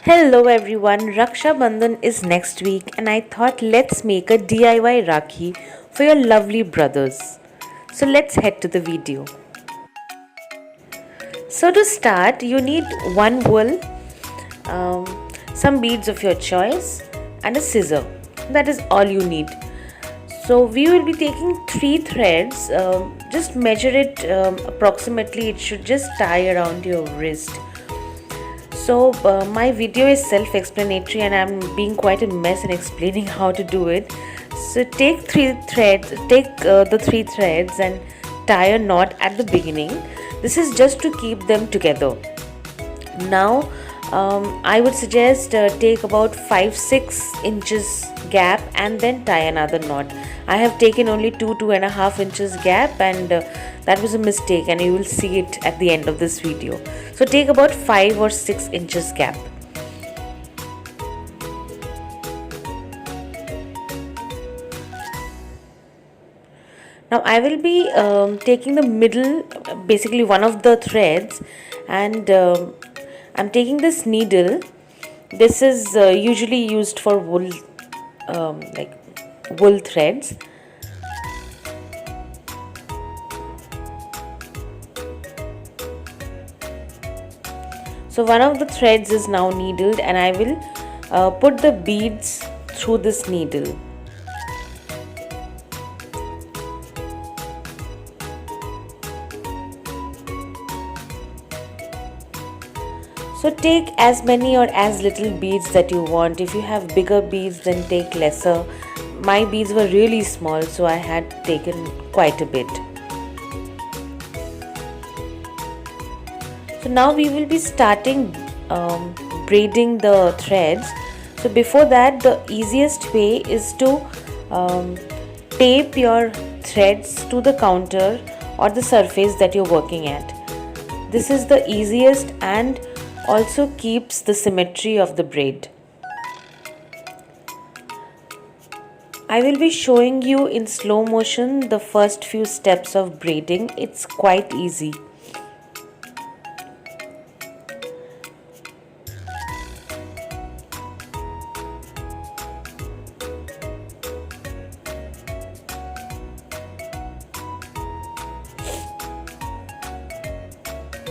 Hello everyone, Raksha Bandhan is next week and I thought let's make a DIY Rakhi for your lovely brothers. So let's head to the video. So to start, you need one wool, um, some beads of your choice and a scissor. That is all you need. So we will be taking three threads. Just measure it approximately. It should just tie around your wrist. So my video is self-explanatory and I'm being quite a mess in explaining how to do it. So take the three threads and tie a knot at the beginning. This is just to keep them together. Now I would suggest take about 5-6 inches gap and then tie another knot. I have taken only 2-2.5 inches gap, and that was a mistake, and you will see it at the end of this video. So take about 5 or 6 inches gap. Now I will be taking the middle, basically one of the threads, and I'm taking this needle. This is usually used for wool, like wool threads. So one of the threads is now needled, and I will put the beads through this needle. So take as many or as little beads that you want. If you have bigger beads, then take lesser. My beads were really small, so I had taken quite a bit. So now we will be starting braiding the threads. So before that, the easiest way is to tape your threads to the counter or the surface that you're working at. This is the easiest and also keeps the symmetry of the braid. I will be showing you in slow motion the first few steps of braiding. It's quite easy.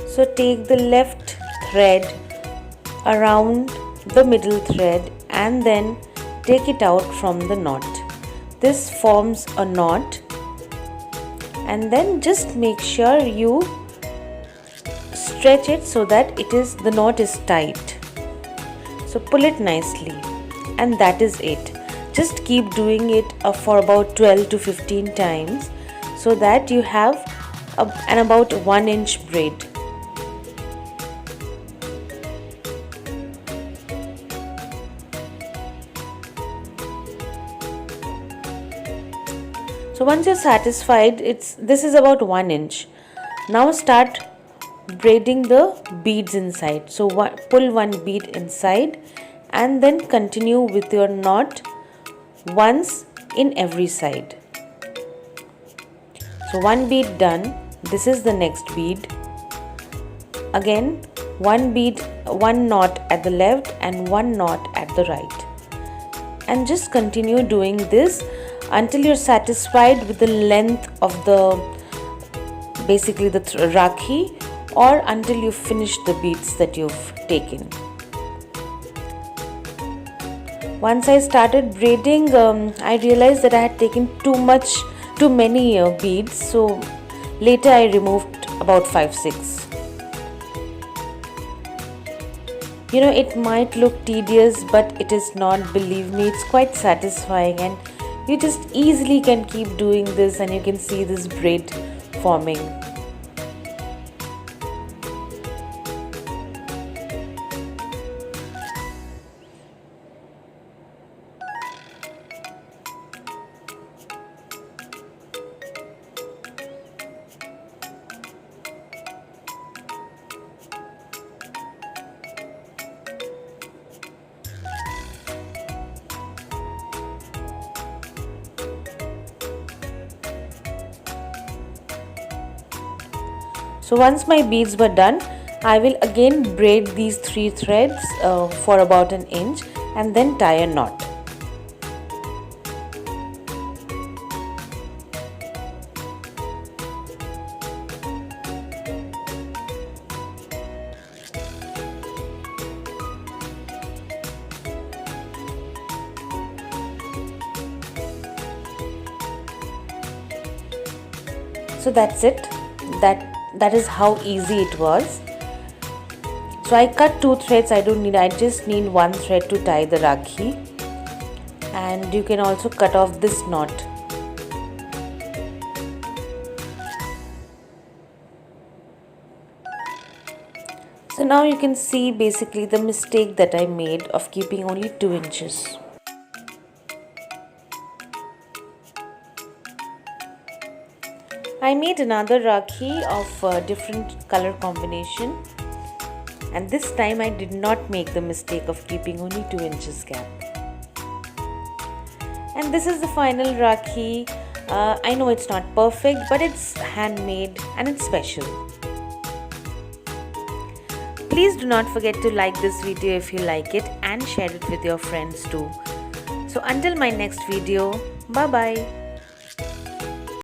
So take the left thread around the middle thread and then take it out from the knot. This forms a knot, and then just make sure you stretch it so that the knot is tight. So pull it nicely, and that is it. Just keep doing it for about 12 to 15 times so that you have an about 1 inch braid. So once you're satisfied, this is about 1 inch. Now start braiding the beads inside. So pull one bead inside and then continue with your knot once in every side. So one bead done. This is the next bead. Again, one knot at the left and one knot at the right. And just continue doing this until you're satisfied with the length of basically the Rakhi, or until you finish the beads that you've taken. Once I started braiding, I realized that I had taken too many beads, so later I removed about 5-6. You know, it might look tedious, but it is not. Believe me, it's quite satisfying, and you just easily can keep doing this, and you can see this braid forming. So once my beads were done, I will again braid these 3 threads for about an inch and then tie a knot. So that's it. That is how easy it was. So I cut 2 threads. I just need 1 thread to tie the Rakhi, and you can also cut off this knot. So now you can see basically the mistake that I made of keeping only 2 inches. I made another Rakhi of a different color combination, and this time I did not make the mistake of keeping only 2 inches gap. And this is the final Rakhi. I know it's not perfect, but it's handmade and it's special. Please do not forget to like this video if you like it and share it with your friends too. So until my next video, bye bye.